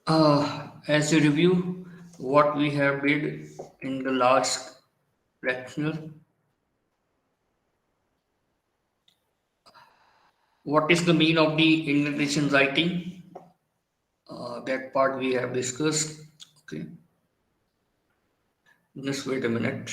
As a review, what we have did in the last lecture, what is the mean of the indentation writing? That part we have discussed. Okay, just wait a minute.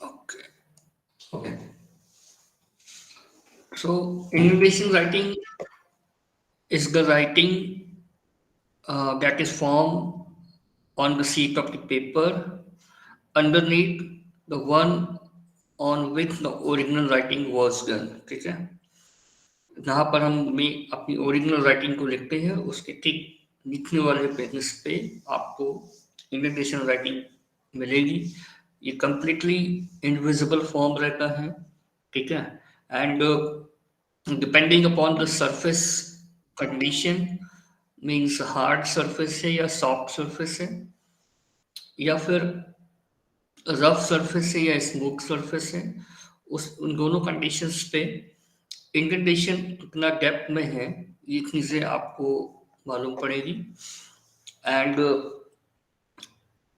Okay, okay. So indentation writing is the writing that is formed on the sheet of the paper underneath the one on which the original writing was done. ठीक है, जहाँ पर हम में अपनी original writing को लिखते हैं उसके ठीक लिखने वाले पेजेस पे आपको इंडेंटेशन राइटिंग मिलेगी। ये कंप्लीटली इनविजिबल फॉर्म रहता है, ठीक है। And depending upon the surface condition, means hard surface है या सॉफ्ट सरफेस है या फिर रफ सरफेस है या स्मूथ सरफेस है, उस उन दोनों कंडीशंस पे इंडेंटेशन कितना डेप्थ में है ये चीज़ें आपको मालूम पड़ेगी। And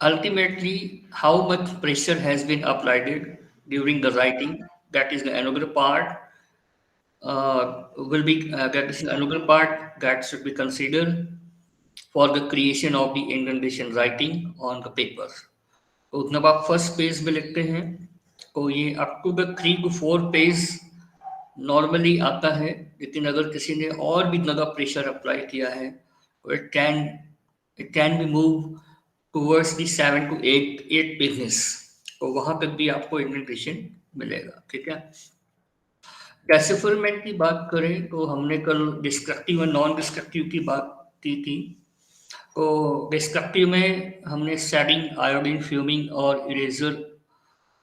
ultimately how much pressure has been applied during the writing, that is the another part, will be that is another part that should be considered for the creation of the indentation writing on the paper। तो जब आप first page में लिखते हैं तो ये up to the 3 to 4 page normally आता है, लेकिन अगर किसी ने और भी ज़्यादा प्रेशर अप्लाई किया है तो it can be move towards the 7 to 8 pages, तो वहां तक भी आपको इंडेंटेशन मिलेगा, ठीक है। डेसिफरमेंट की बात करें तो हमने कल डिस्ट्रक्टिव और नॉन डिस्ट्रक्टिव की बात की थी। तो डिस्ट्रक्टिव में हमने शेडिंग, आयोडीन फ्यूमिंग और इरेजर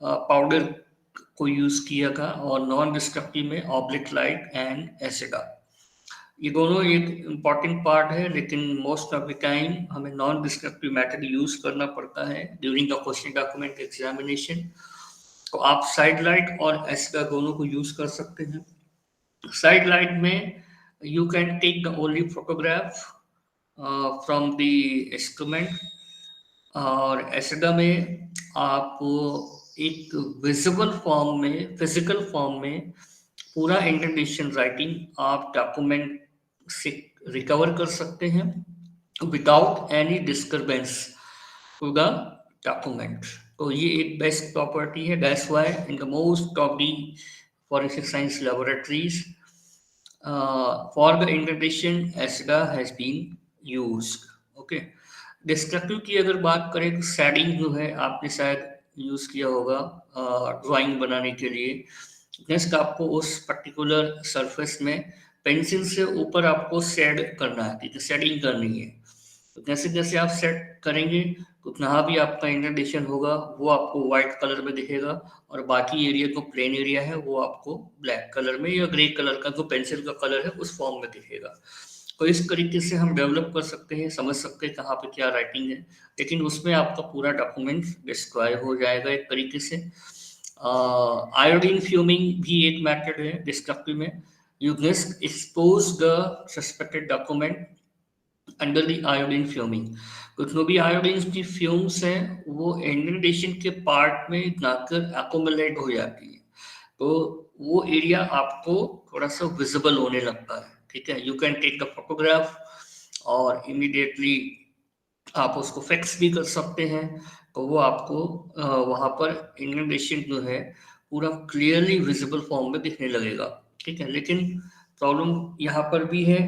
पाउडर को यूज़ किया था, और नॉन डिस्ट्रक्टिव में ऑब्लिक लाइट एंड एसिडा। ये दोनों एक इम्पॉर्टेंट पार्ट है, लेकिन मोस्ट ऑफ द टाइम हमें नॉन डिस्ट्रक्टिव मेथड यूज करना पड़ता है during the question document examination. तो आप साइड लाइट और एसिडा दोनों को यूज कर सकते हैं। साइड लाइट में you can take the only photograph from the instrument, और एसिडा में आप एक विजिबल फॉर्म में, फिजिकल फॉर्म में पूरा इंडेंटेशन राइटिंग आप डॉक्यूमेंट से रिकवर कर सकते हैं without any disturbance to the document. तो ये एक बेस्ट प्रॉपर्टी है, that's why in the most of the forensic science laboratories for the indentation ESDA has been used. Okay, destructive की अगर बात करें तो शेडिंग जो है आपने शायद यूज किया होगा ड्राइंग बनाने के लिए। नेक्स्ट आपको उस पर्टिकुलर सरफेस में पेंसिल से ऊपर आपको शेड करना है, ठीक है, शेडिंग करनी है। तो जैसे जैसे आप सेट करेंगे तो जहाँ भी आपका इंडेंटेशन होगा वो आपको व्हाइट कलर में दिखेगा, और बाकी एरिया जो प्लेन एरिया है वो आपको ब्लैक कलर में या ग्रे कलर का जो पेंसिल का कलर है उस फॉर्म में दिखेगा। तो इस तरीके से हम डेवलप कर सकते हैं, समझ सकते हैं कहाँ पे क्या राइटिंग है, लेकिन उसमें आपका पूरा डॉक्यूमेंट डिस्ट्रॉय हो जाएगा एक तरीके से। आयोडीन फ्यूमिंग भी एक मेथड है डिस्ट्रक्टिव में। You just expose the suspected document under the iodine fuming. तो जो भी आयोडीन की फ्यूम्स हैं वो इंडेंटेशन के पार्ट में जाकर एक्युमुलेट हो जाती है, तो वो एरिया आपको थोड़ा सा विजिबल होने लगता है, ठीक है। You can take the photograph और इमीडिएटली आप उसको फिक्स भी कर सकते हैं, तो वो आपको वहाँ पर इंडेंटेशन जो है पूरा क्लियरली विजिबल फॉर्म में दिखने लगेगा, ठीक है। लेकिन प्रॉब्लम यहाँ पर भी है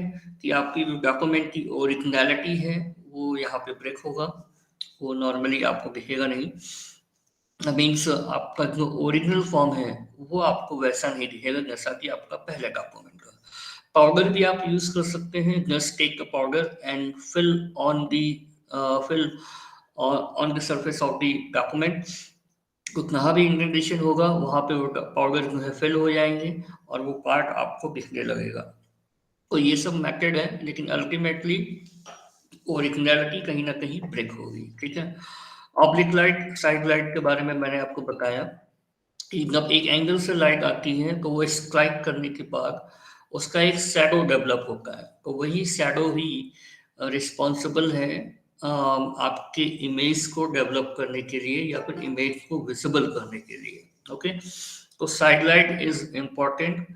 कि आपकी जो डॉक्यूमेंट की ओरिजिनलिटी है वो यहाँ पे ब्रेक होगा, वो नॉर्मली आपको दिखेगा नहीं। मीन्स आपका जो ओरिजिनल फॉर्म है वो आपको वैसा नहीं दिखेगा जैसा कि आपका पहले डॉक्यूमेंट का। पाउडर भी आप यूज कर सकते हैं, just take the powder and fill on the fill on the surface of the document. तो जहाँ भी इंडेंटेशन होगा वहाँ पे वो पाउडर जो है फिल हो जाएंगे और वो पार्ट आपको दिखने लगेगा। तो ये सब मेथड है, लेकिन अल्टीमेटली ओरिजिनलिटी कहीं ना कहीं ब्रेक होगी। ठीक है, ऑब्लिक लाइट, साइड लाइट के बारे में मैंने आपको बताया कि जब एक एंगल से लाइट आती है तो वो स्ट्राइक करने के बाद उसका एक शैडो डेवलप होता है, तो वही शैडो ही रिस्पॉन्सिबल है आपके इमेज को डेवलप करने के लिए या फिर इमेज को विजिबल करने के लिए। ओके, तो side light is important,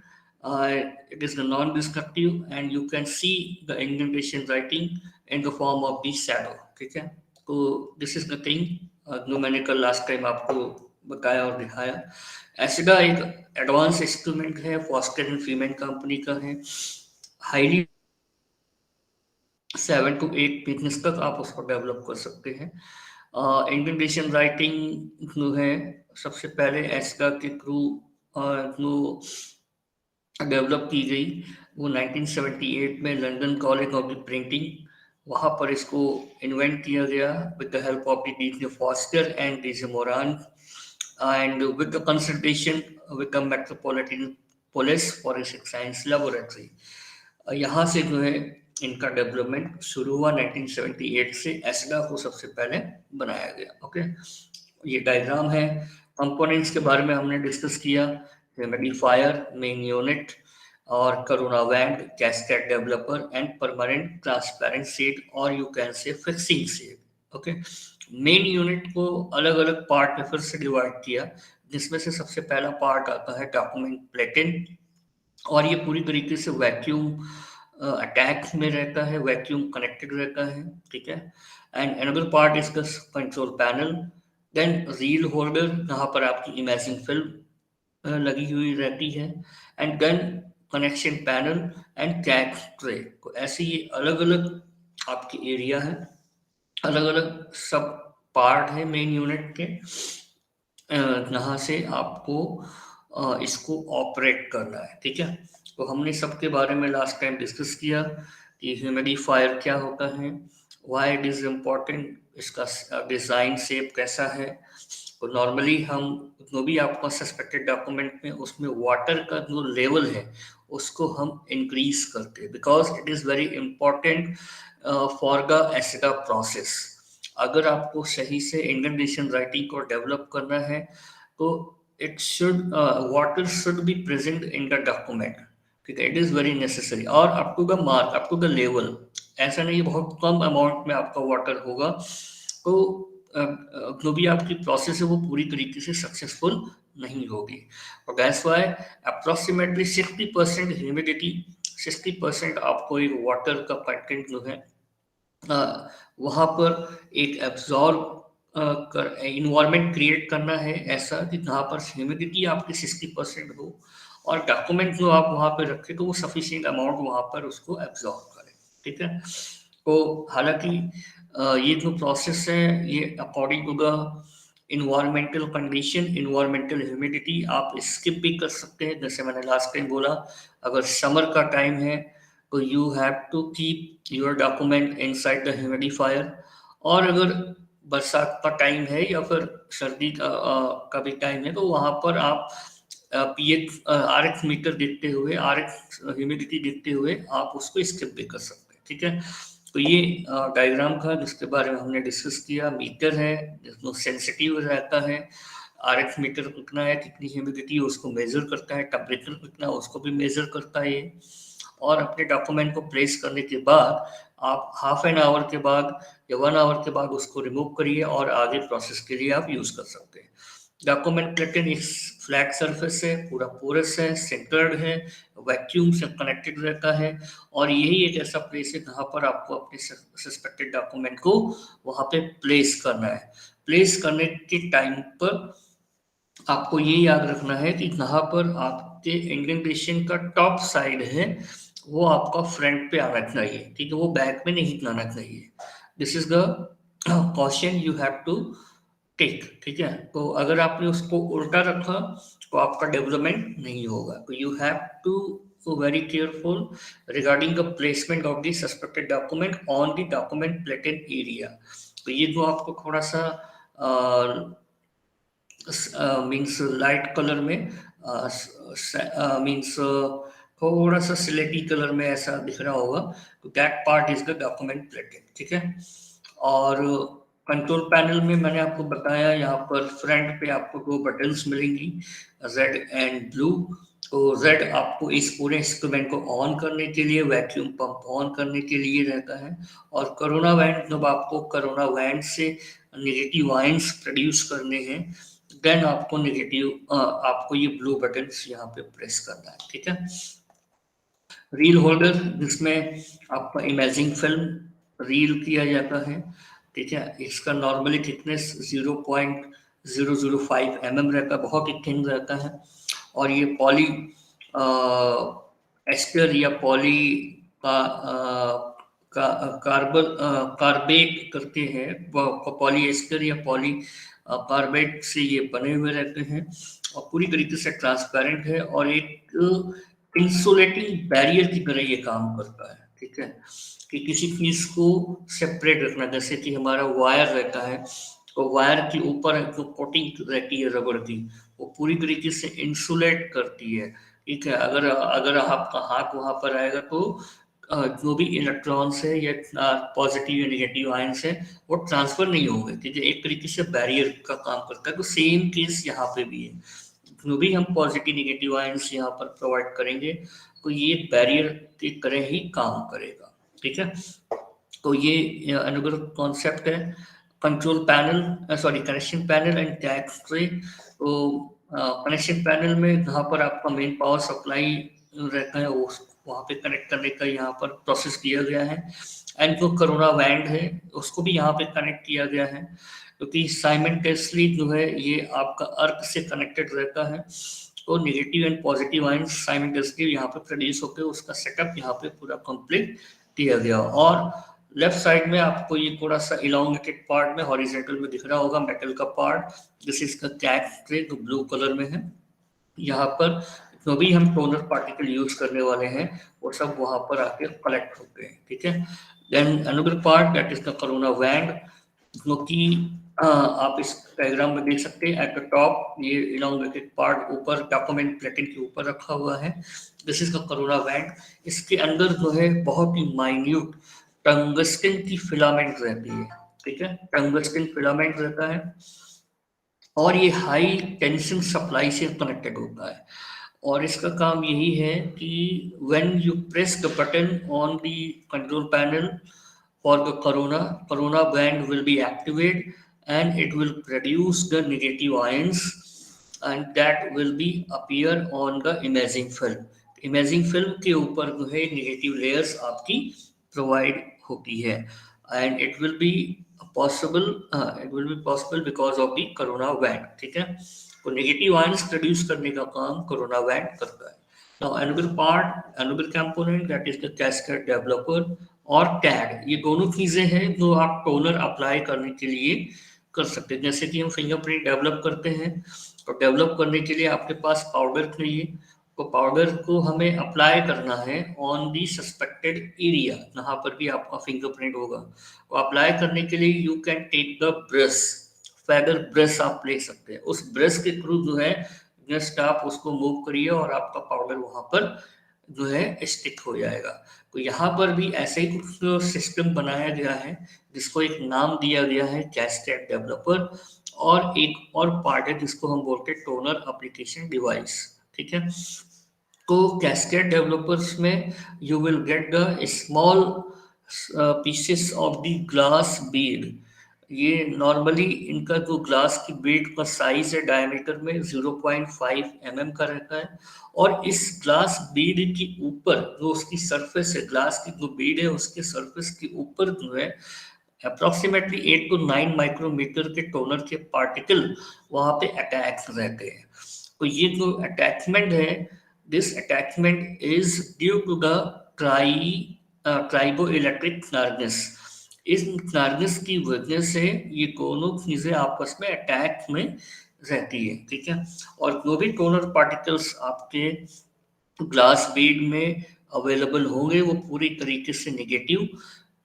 it is non-destructive and you can see the indentation writing in the form of the shadow। ठीक है, तो दिस इज नथिंग जो मैंने कल लास्ट टाइम आपको बताया और दिखाया। एसिडा एक एडवांस इंस्ट्रूमेंट है, फॉस्टर एंड फ्रीमैन कंपनी का है, हाईली 7 to 8 बिजनेस तक आप उसको डेवलप कर सकते हैं। इंडेंटेशन राइटिंग जो है सबसे पहले एसिडा के थ्रू जो डेवलप की गई वो 1978 में London college of the printing, वहाँ पर इसको इन्वेंट किया गया with the help of the DJ foster and DJ Moran and with the consultation with the metropolitan police forensic science laboratory। यहाँ से जो है इनका डेवलपमेंट शुरू हुआ 1978 से, एसिडा को सबसे पहले बनाया गया। ओके, ये डायग्राम है। कंपोनेंट्स के बारे में हमने डिस्कस किया, ह्यूमिडिफायर, मेन यूनिट और corona wand, cascade developer and permanent transparent sheet और you can say fixing sheet. Okay, main unit को अलग अलग पार्ट में फिर से डिवाइड किया, जिसमें से सबसे पहला पार्ट आता है डॉक्यूमेंट प्लेटिन, और ये पूरी तरीके से वैक्यूम अटैक में रहता है, वैक्यूम कनेक्टेड रहता है। ठीक है, and another part is the control panel, then reel holder जहाँ पर आपकी इमेजिंग फिल्म लगी हुई रहती है, and then connection panel and tag tray. तो ऐसे ये अलग अलग आपके एरिया है, अलग अलग सब पार्ट है मेन यूनिट के, जहाँ से आपको इसको ऑपरेट करना है। ठीक है, तो हमने सबके बारे में लास्ट टाइम डिस्कस किया कि ह्यूमिडिफायर क्या होता है, व्हाई इट इज इम्पोर्टेंट, इसका डिज़ाइन शेप कैसा है। तो नॉर्मली हम जो भी आपका सस्पेक्टेड डॉक्यूमेंट में उसमें वाटर का जो लेवल है उसको हम इंक्रीज करते हैं, because it is very important for the ESDA process. अगर आपको सही से इंडेंटेशन राइटिंग को डेवलप करना है तो it should water should be present in the document. ठीक है, इट इज़ वेरी नेसेसरी, और up to the mark, up to the level. ऐसा नहीं बहुत कम अमाउंट में आपका वाटर होगा तो जो भी आपकी प्रोसेस है वो पूरी तरीके से सक्सेसफुल नहीं होगी। और दैट्स व्हाई अप्रोक्सीमेटली 60% ह्यूमिडिटी, 60% आपको एक वाटर का कंटेंट जो है वहाँ पर एक एब्जॉर्ब कर इन्वायरमेंट क्रिएट करना है ऐसा कि जहाँ पर ह्यूमिडिटी आपकी 60% हो और डॉक्यूमेंट जो आप वहाँ पे रखें तो वो सफिशिएंट अमाउंट वहाँ पर उसको एब्जॉर्ब करे। ठीक है, तो हालांकि ये जो प्रोसेस है ये according to the environmental condition, environmental humidity आप स्किप भी कर सकते हैं। जैसे मैंने लास्ट टाइम बोला, अगर समर का टाइम है तो you have to keep your document inside the humidifier, और अगर बरसात का टाइम है या फिर सर्दी का भी टाइम है तो वहाँ पर आप पीएच आरएक्स मीटर देखते हुए, आरएक्स ह्यूमिडिटी देखते हुए आप उसको स्किप भी कर सकते हैं। ठीक है, तो ये डायग्राम था जिसके बारे में हमने डिस्कस किया। मीटर है जिसमें सेंसिटिव रहता है, आरएक्स मीटर कितना है, कितनी ह्यूमिडिटी उसको मेजर करता है, टेम्परेचर कितना उसको भी मेजर करता है ये। और अपने डॉक्यूमेंट को प्लेस करने के बाद आप हाफ एन आवर के बाद या 1 आवर के बाद उसको रिमूव करिए और आगे प्रोसेस के लिए आप यूज कर सकते हैं। डॉक्यूमेंट प्लेटिन एक फ्लैट सरफेस है, पूरा पोरस है, सेंटर्ड है, वैक्यूम से कनेक्टेड रहता है, और यही एक ऐसा प्लेस है जहाँ पर आपको अपने सस्पेक्टेड डॉक्यूमेंट को वहाँ पे प्लेस करना है। प्लेस करने के टाइम पर आपको ये याद रखना है कि जहाँ पर आपके इंडेंटेशन का टॉप साइड है वो आपका फ्रंट पे आना चाहिए। ठीक है, वो बैक में नहीं आना चाहिए। This is the caution you have to take. ठीक है, तो अगर आपने उसको उल्टा रखा तो आपका डेवलपमेंट नहीं होगा। तो you have to very careful regarding the placement of the suspected document on the document plated area. तो ये जो आपको थोड़ा सा मीन्स लाइट कलर में मीन्स थोड़ा सा सिलेटी कलर में ऐसा दिख रहा होगा, तो that part is the document plated, ठीक है। और कंट्रोल पैनल में मैंने आपको बताया, यहाँ पर फ्रंट पे आपको दो बटन्स मिलेंगी, रेड एंड ब्लू। तो रेड आपको इस पूरे इंस्ट्रूमेंट को ऑन करने के लिए, वैक्यूम पंप ऑन करने के लिए रहता है, और कोरोना वैंड जब आपको कोरोना वैंड से नेगेटिव आयंस प्रोड्यूस करने हैं, देन आपको आपको ये ब्लू बटन यहाँ पे प्रेस करना है, ठीक है। रील होल्डर, जिसमें आपका इमेजिंग फिल्म रील किया जाता है, ठीक है। इसका नॉर्मली थिकनेस 0.005 mm रहता है, बहुत ही थिन रहता है। और ये पॉली एस्टर या पॉली का कार्बेट करते हैं, पॉली एस्टर या पॉली कार्बेट से ये बने हुए रहते हैं, और पूरी तरीके से ट्रांसपेरेंट है, और एक इंसुलेटिंग बैरियर की तरह ये काम करता है, ठीक है। कि किसी चीज को सेपरेट रखना, जैसे कि हमारा वायर रहता है, तो वायर के ऊपर जो कोटिंग रहती है रबड़ की, वो पूरी तरीके से इंसुलेट करती है, ठीक है। अगर अगर आपका हाथ वहां पर आएगा तो जो भी इलेक्ट्रॉन्स है या पॉजिटिव या नेगेटिव आयंस है, वो ट्रांसफर नहीं होंगे, ठीक है। एक तरीके से बैरियर का काम करता है। तो सेम केस यहाँ पे भी है, जो भी हम पॉजिटिव नेगेटिव आयंस यहाँ पर प्रोवाइड करेंगे, तो ये बैरियर की तरह ही काम करेगा, ठीक है। तो ये अनुग्रह कॉन्सेप्ट है। Control panel, sorry, connection panel and tag tray. तो कनेक्शन पैनल में जहाँ पर आपका मेन पावर सप्लाई रहता है, वो वहाँ पे कनेक्ट करने का यहाँ पर प्रोसेस किया गया है। एंड जो कोरोना वैंड है, उसको भी यहाँ पे कनेक्ट किया गया है, क्योंकि साइमल्टेनियसली जो है ये आपका अर्थ से कनेक्टेड रहता है, तो negative and positive ions simultaneously यहाँ पे प्रोड्यूस होकर उसका सेटअप यहाँ पे पूरा कंप्लीट किया गया। और लेफ्ट साइड में आपको ये थोड़ा सा इलांगेटेड पार्ट में हॉरिजॉन्टल में दिख रहा होगा मेटल का part, this is the cat tray, जो ब्लू कलर में है। यहाँ पर जो भी हम टोनर पार्टिकल यूज करने वाले हैं, वो सब वहां पर आके कलेक्ट होते हैं, ठीक है। Then another part that is the corona wand, जो कि आप इस डायग्राम में देख सकते हैं। एट द टॉप ये इलांगेटेड पार्ट ऊपर डॉक्यूमेंट प्लेटिंग के ऊपर रखा हुआ है, this is the corona wand. इसके अंदर जो है बहुत ही माइन्यूट टंगस्टन की फिलामेंट रहती है, ठीक है। टंगस्टन फिलामेंट रहता है, और ये हाई टेंशन सप्लाई से कनेक्टेड होता है। और इसका काम यही है कि when you press the button on the control panel for the corona band will be activated, and it will produce the negative ions, and that will be appear on the imaging film. Imaging film के ऊपर जो है negative layers आपकी provide होती है, and it will be possible because of the corona band, ठीक है। तो negative ions produce करने का काम corona band करता है। Now another component that is the cascade developer और टैग, ये दोनों चीजें हैं जो आप टोनर अप्लाई करने के लिए कर सकते हैं। जैसे कि हम फिंगरप्रिंट डेवलप करते हैं, तो डेवलप करने के लिए आपके पास पाउडर चाहिए, तो पाउडर को हमें अप्लाई करना है ऑन दी सस्पेक्टेड एरिया, जहाँ पर भी आपका फिंगरप्रिंट होगा। तो अप्लाई करने के लिए you can take the brush, feather brush आप ले सकते हैं। उस ब्रश के थ्रू जो है जस्ट आप उसको मूव करिए और आपका पाउडर वहां पर जो है स्टिक हो जाएगा। तो यहाँ पर भी ऐसे ही कुछ सिस्टम बनाया गया है, जिसको एक नाम दिया गया है कैस्केड डेवलपर, और एक और पार्ट है जिसको हम बोलते हैं टोनर एप्लीकेशन डिवाइस, ठीक है। तो कैस्केड डेवलपर्स में you will get the small pieces of the glass Beed. ये नॉर्मली इनका जो ग्लास की बीड का साइज है डायमीटर में 0.5 mm का रहता है, और इस ग्लास बीड के ऊपर जो उसकी सरफेस है, ग्लास की जो बीड है उसके सरफेस के ऊपर जो है अप्रोक्सीमेटली 8 to 9 माइक्रोमीटर के टोनर के पार्टिकल वहां पे अटैच रहते हैं। तो ये जो अटैचमेंट है, this attachment is due to the triboelectric charges. इस चार्जेस की वजह से ये दोनों चीजें आपस में अटैच में रहती है, ठीक है। और जो भी टोनर पार्टिकल्स आपके ग्लास बीड में अवेलेबल होंगे, वो पूरी तरीके से नेगेटिव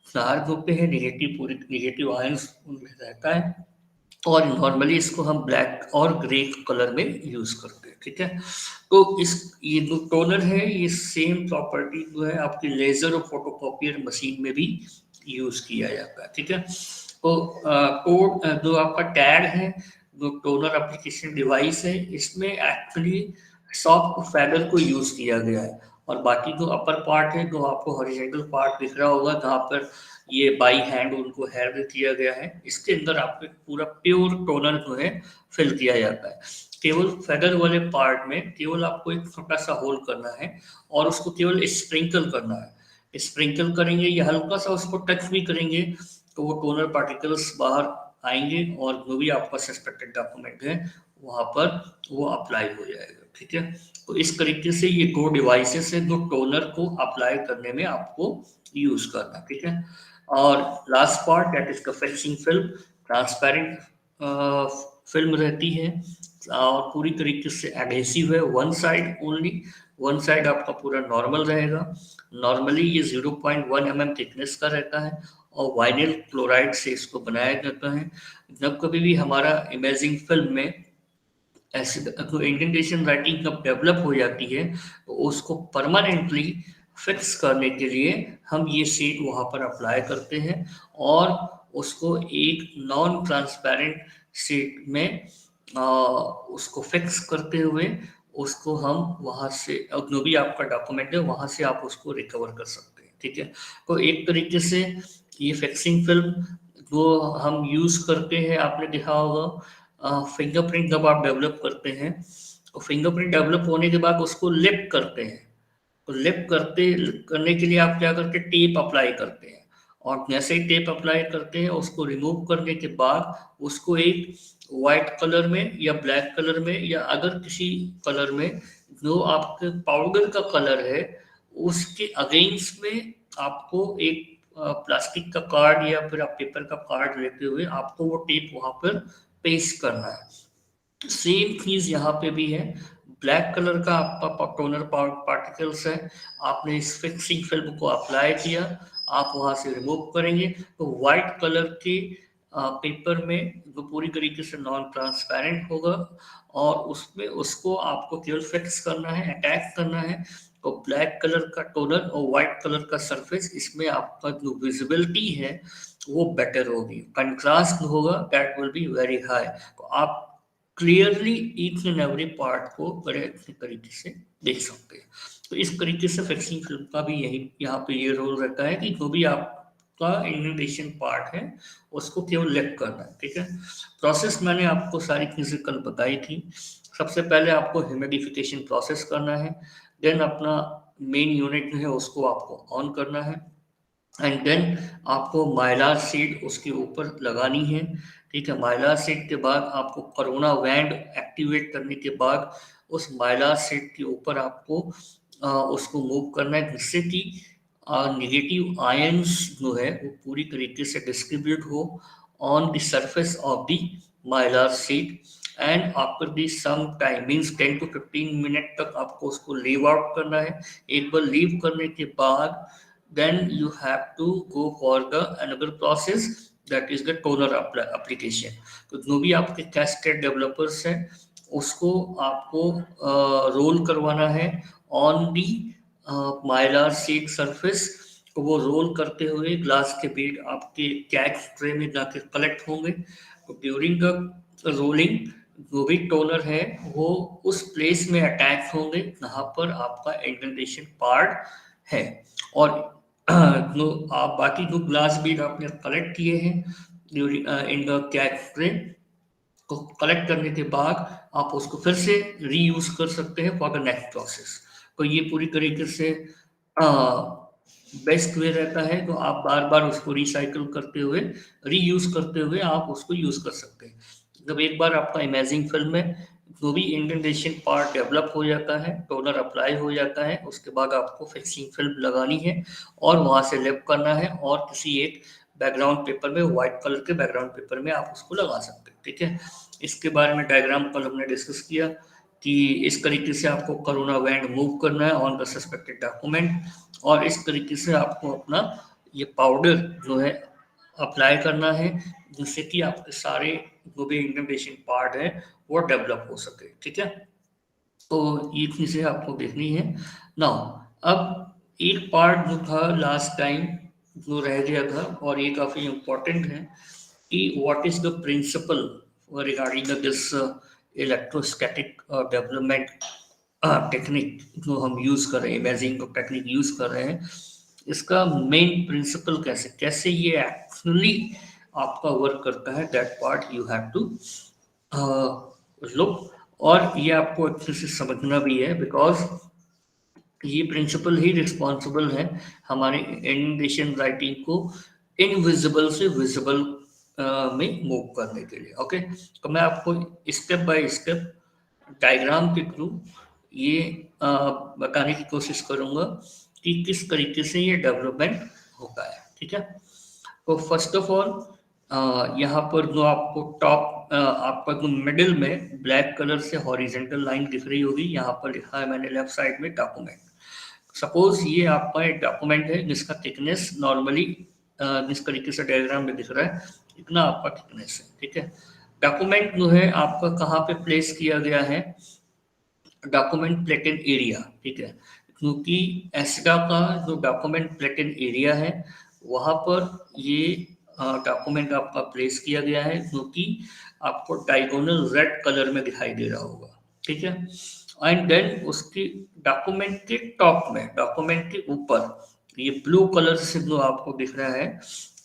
चार्ज होते हैं, नेगेटिव आयंस उनमें रहता है, और नॉर्मली इसको हम ब्लैक और ग्रे कलर में यूज करते हैं, ठीक है। तो इस ये जो टोनर है ये सेम प्रॉपर्टी जो है आपकी लेजर और फोटोकॉपियर मशीन में भी यूज किया जाता है, ठीक है। तो कोड जो आपका टैग है, जो टोनर एप्लीकेशन डिवाइस है, इसमें एक्चुअली सॉफ्ट फेदर को यूज किया गया है। और बाकी जो अपर पार्ट है, जो आपको हॉरिजॉन्टल पार्ट दिख रहा होगा जहाँ पर ये बाई हैंड उनको हेयर किया गया है, इसके अंदर आपको एक पूरा प्योर टोनर जो है फिल किया जाता है। केवल फेदर वाले पार्ट में केवल आपको एक छोटा सा होल करना है और उसको केवल स्प्रिंकल करना है। स्प्रिंकल करेंगे या हल्का सा उसको टच भी करेंगे तो वो टोनर पार्टिकल्स बाहर आएंगे और जो भी आपका सस्पेक्टेड डॉक्यूमेंट है वहां पर वो अप्लाई हो जाएगा, ठीक है। तो इस तरीके से ये दो डिवाइसेस है जो टोनर को अप्लाई करने में आपको यूज करना, ठीक है। और last part that is the fixing film, transparent film रहती है और पूरी तरीके से एडहेसिव है, one side only, one side आपका पूरा नॉर्मल रहेगा। नॉर्मली ये 0.1 mm थिकनेस का रहता है और वाइनिल क्लोराइड से इसको बनाया जाता है। जब कभी भी हमारा इमेजिंग फिल्म में ऐसे तो इंडेंटेशन राइटिंग कब डेवलप हो जाती है तो उसको परमानेंटली फिक्स करने के लिए हम ये शीट वहाँ पर अप्लाई करते हैं और उसको एक नॉन ट्रांसपेरेंट शीट में उसको फिक्स करते हुए उसको हम वहाँ से जो भी आपका डॉक्यूमेंट है वहाँ से आप उसको रिकवर कर सकते हैं, ठीक है। तो एक तरीके से ये फिक्सिंग फिल्म जो हम यूज करते हैं, आपने देखा होगा फिंगरप्रिंट जब आप डेवलप करते हैं तो फिंगरप्रिंट डेवलप होने के बाद उसको लिप करते हैं। तो लिप करने के लिए आप क्या करते हैं, टेप अप्लाई करते हैं और जैसे ही टेप अप्लाई करते हैं उसको रिमूव करने के बाद उसको एक वाइट कलर में या ब्लैक कलर में या अगर किसी कलर में जो आपके पाउडर का कलर है उसके अगेंस्ट में आपको एक प्लास्टिक का कार्ड या फिर आप पेपर का कार्ड लेते हुए आपको वो टेप वहां पर पेस्ट करना है। सेम चीज यहाँ पे भी है, ब्लैक कलर का आपका टोनर पार्टिकल्स है, आपने इस फिक्सिंग फिल्म को अप्लाई किया, आप वहां से रिमूव करेंगे तो व्हाइट कलर के पेपर में जो पूरी तरीके से नॉन ट्रांसपेरेंट होगा और उसमें उसको आपको केवल फिक्स करना है, अटैच करना है। तो ब्लैक कलर का टोनर और व्हाइट कलर का सरफेस, इसमें आपका जो विजिबिलिटी है वो बेटर होगी, कंट्रास्ट होगा, that will be very high. तो आप clearly each and every part को बड़े अच्छे तरीके से देख सकते हैं। तो इस तरीके से फिक्सिंग फिल्म का भी यही यहाँ पे ये रोल रहता है कि जो भी आपका इंडेंटेशन पार्ट है उसको केवल लेफ्ट करना है, ठीक है। प्रोसेस मैंने आपको सारी चीजें कल बताई थी। सबसे पहले आपको ह्यूमिडिफिकेशन प्रोसेस करना है, देन अपना मेन यूनिट जो है उसको आपको ऑन करना है एंड देन आपको माइलार सीट उसके ऊपर लगानी है, ठीक है। माइलार सीट के बाद आपको कोरोना वैंड एक्टिवेट करने के बाद उस माइलार सीट के ऊपर आपको उसको मूव करना है जिससे कि नेगेटिव आयंस जो है वो पूरी तरीके से डिस्ट्रीब्यूट हो on the surface of the mylar sheet and after the some time means 10 to 15 minute तक आपको उसको लीव आउट करना है। एक बार लीव करने के बाद then you have to go for the another process that is the toner application। तो जो भी आपके कैस्केड डेवलपर्स हैं उसको आपको रोल करवाना है ऑन दी माइलार सीट सरफेस। तो वो रोल करते हुए ग्लास के बीड आपके कैच ट्रे में जाके कलेक्ट होंगे। तो ड्यूरिंग द रोलिंग जो भी टोनर है वो उस प्लेस में अटैच होंगे जहाँ पर आपका इंडेंटेशन पार्ट है। और जो आप बाकी जो ग्लास बीड आपने कलेक्ट किए हैं इन द कैच ट्रे को कलेक्ट करने के बाद आप उसको फिर से रीयूज कर सकते हैं फॉर द नेक्स्ट प्रोसेस। तो ये पूरी तरीके से बेस्ट वे रहता है। तो आप बार बार उसको रिसाइकल करते हुए रीयूज करते हुए आप उसको यूज कर सकते हैं। जब एक बार आपका इमेजिंग फिल्म में जो भी इंडेंटेशन पार्ट डेवलप हो जाता है, टोनर अप्लाई हो जाता है, उसके बाद आपको फिक्सिंग फिल्म लगानी है और वहां से लेप करना है और किसी एक बैकग्राउंड पेपर में, व्हाइट कलर के बैकग्राउंड पेपर में आप उसको लगा सकते हैं, ठीक है। इसके बारे में डायग्राम कल हमने डिस्कस किया कि इस तरीके से आपको कोरोना वैंड मूव करना है ऑन द सस्पेक्टेड डॉक्यूमेंट और इस तरीके से आपको अपना ये पाउडर जो है अप्लाई करना है जिससे कि आपके सारे जो भी इंडेंटेशन पार्ट है वो डेवलप हो सके, ठीक है। तो ये चीज़ें आपको देखनी है। नाउ अब एक पार्ट जो था लास्ट टाइम जो रह गया था और ये काफ़ी इम्पोर्टेंट है कि what is the principle regarding this electrostatic development technique जो हम यूज़ कर रहे हैं, इमेजिंग टेक्निक यूज़ कर रहे हैं, इसका मेन प्रिंसिपल कैसे कैसे ये एक्चुअली आपका वर्क करता है, that part you have to look, और ये आपको अच्छे से समझना भी है बिकॉज ये प्रिंसिपल ही रिस्पॉन्सिबल है हमारे इंडेंटेशन राइटिंग को इनविजिबल से विजिबल में मूव करने के लिए। ओके, तो मैं आपको स्टेप बाय स्टेप डायग्राम के थ्रू ये बताने की कोशिश करूंगा कि किस तरीके से ये डेवलपमेंट होता है, ठीक है। तो फर्स्ट ऑफ ऑल यहाँ पर जो आपको टॉप आपका जो मिडिल में ब्लैक कलर से हॉरिजेंटल लाइन दिख रही होगी, यहाँ पर लिखा है मैंने लेफ्ट साइड में डॉक्यूमेंट। सपोज ये आपका एक डॉक्यूमेंट है जिसका थिकनेस नॉर्मली जिस तरीके से डायग्राम में दिख रहा है इतना आपका थिकनेस है, ठीक है। डॉक्यूमेंट जो है आपका कहाँ पे प्लेस किया गया है, डॉक्यूमेंट प्लेटेड एरिया, ठीक है, क्योंकि एस्डा का जो डॉक्यूमेंट प्लेटेड एरिया है वहाँ पर ये डॉक्यूमेंट आपका प्लेस किया गया है, क्योंकि आपको डायगोनल रेड कलर में दिखाई दे रहा होगा, ठीक है। एंड देन उसकी डॉक्यूमेंट के टॉप में, डॉक्यूमेंट के ऊपर ये ब्लू कलर से जो आपको दिख रहा है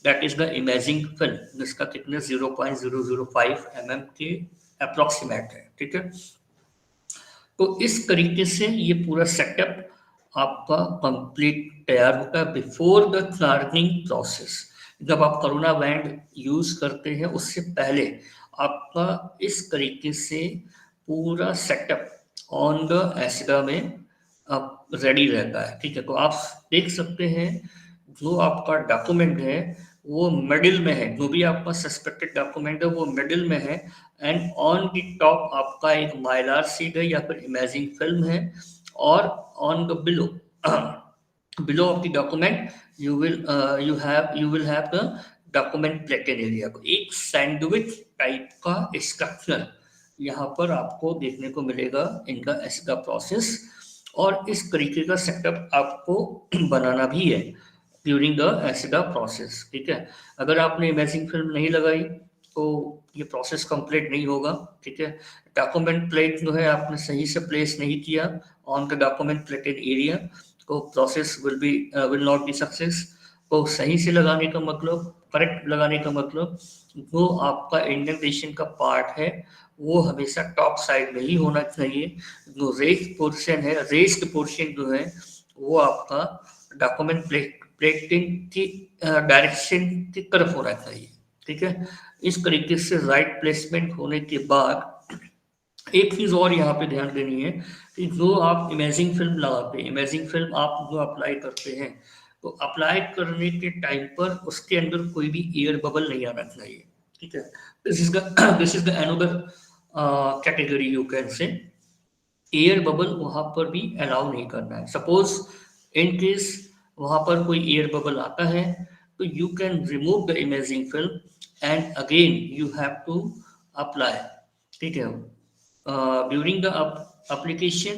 that is the imaging film, जिसका थिकनेस 0.005 mm के अप्रोक्सीमेट है, ठीक है। तो इस तरीके से ये पूरा सेटअप आपका कंप्लीट तैयार होता है बिफोर द चार्जिंग प्रोसेस। जब आप कोरोना बैंड यूज करते हैं उससे पहले आपका इस तरीके से पूरा सेटअप ऑन द एसिडा में आप रेडी रहता है, ठीक है। तो आप देख सकते हैं जो आपका डॉक्यूमेंट है वो मिडिल में है, जो भी आपका सस्पेक्टेड डॉक्यूमेंट है वो मिडिल में है, एंड ऑन द टॉप आपका एक माइलार शीट है या फिर इमेजिंग फिल्म है, और on the below below of the document you will have the document plated area. को एक सैंडविच टाइप का स्ट्रक्चर यहाँ पर आपको देखने को मिलेगा इन द एस्डा प्रोसेस, और इस तरीके का सेटअप आपको बनाना भी है ड्यूरिंग द एसिडा प्रोसेस, ठीक है। अगर आपने इमेजिंग फिल्म नहीं लगाई तो ये प्रोसेस कंप्लीट नहीं होगा, ठीक है। डॉक्यूमेंट प्लेट जो है आपने सही से प्लेस नहीं किया on the document plated area, तो process will not be success. तो सही से लगाने का मतलब, करेक्ट लगाने का मतलब, जो आपका इंडेंटेशन का पार्ट है वो हमेशा टॉप साइड में ही होना चाहिए। जो रेस्ड पोर्शन है, रेस्ड पोर्शन जो है वो आपका डॉक्यूमेंट प्लेटिंग की डायरेक्शन की तरफ होना चाहिए, ठीक है। इस तरीके से राइट प्लेसमेंट होने के बाद एक चीज और यहाँ पे ध्यान देनी है कि जो आप इमेजिंग फिल्म लगाते हैं, इमेजिंग फिल्म आप जो अप्लाई करते हैं, तो अप्लाई करने के टाइम पर उसके अंदर कोई भी एयर बबल नहीं आना चाहिए, ठीक है। This is the another category you can से, एयर बबल वहां पर भी अलाउ नहीं करना है। सपोज इन केस वहां पर कोई एयर बबल आता है तो you can remove the imaging film and again you have to apply, ठीक है। During the application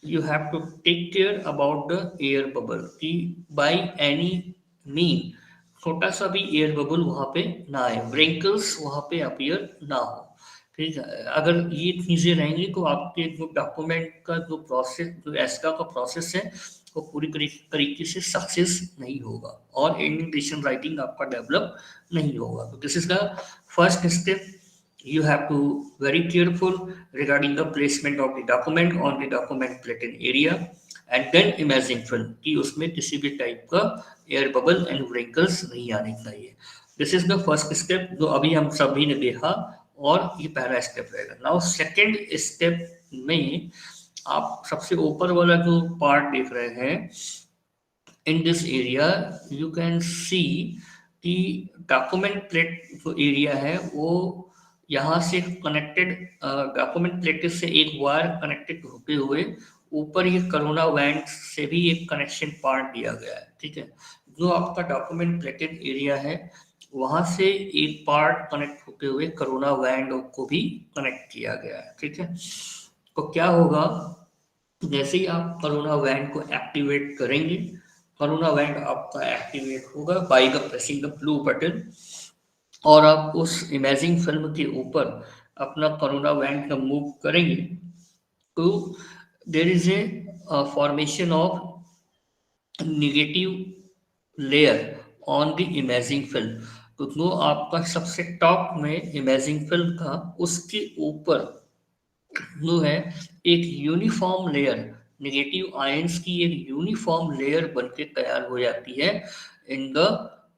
you have to take care about the air bubble कि by any mean छोटा सा भी एयर बबल वहां पे ना आए, wrinkles वहां पे अपीयर ना हो, ठीक है। अगर ये चीजें रहेंगी तो आपके जो डॉक्यूमेंट का जो प्रोसेस, जो एस्का का प्रोसेस है वो पूरी तरीके से सक्सेस नहीं होगा और इंडेंटेशन राइटिंग आपका डेवलप नहीं होगा। तो this is the first step, you have to very careful regarding the placement of the document on the document plated area, and then imaging film कि उसमें किसी भी टाइप का एयर बबल एंड wrinkles नहीं आने चाहिए। This is the first step जो अभी हम सभी ने देखा, और ये पहला स्टेप रहेगा। नाउ सेकेंड स्टेप में आप सबसे ऊपर वाला जो पार्ट देख रहे हैं, in this area you can see कि डॉक्यूमेंट प्लेट जो एरिया है वो यहाँ से कनेक्टेड, डॉक्यूमेंट प्लेट से एक वायर कनेक्टेड होते हुए ऊपर ये कोरोना वैंड से भी एक कनेक्शन पार्ट दिया गया है, ठीक है। जो आपका डॉक्यूमेंट प्लेटेड एरिया है वहां से एक पार्ट कनेक्ट होते हुए कोरोना वैन को भी कनेक्ट किया गया है, ठीक है। तो क्या होगा, जैसे ही आप कोरोना वैन को एक्टिवेट करेंगे, कोरोना वैन आपका एक्टिवेट होगा by the pressing the blue button, और आप उस इमेजिंग फिल्म के ऊपर अपना कोरोना वैन का मूव करेंगे, तो there is a formation of negative layer on the imaging film. तो जो आपका सबसे टॉप में इमेजिंग फिल्म का, उसके ऊपर जो है एक यूनिफॉर्म लेयर, नेगेटिव आयंस की एक यूनिफॉर्म लेयर बनके तैयार हो जाती है in the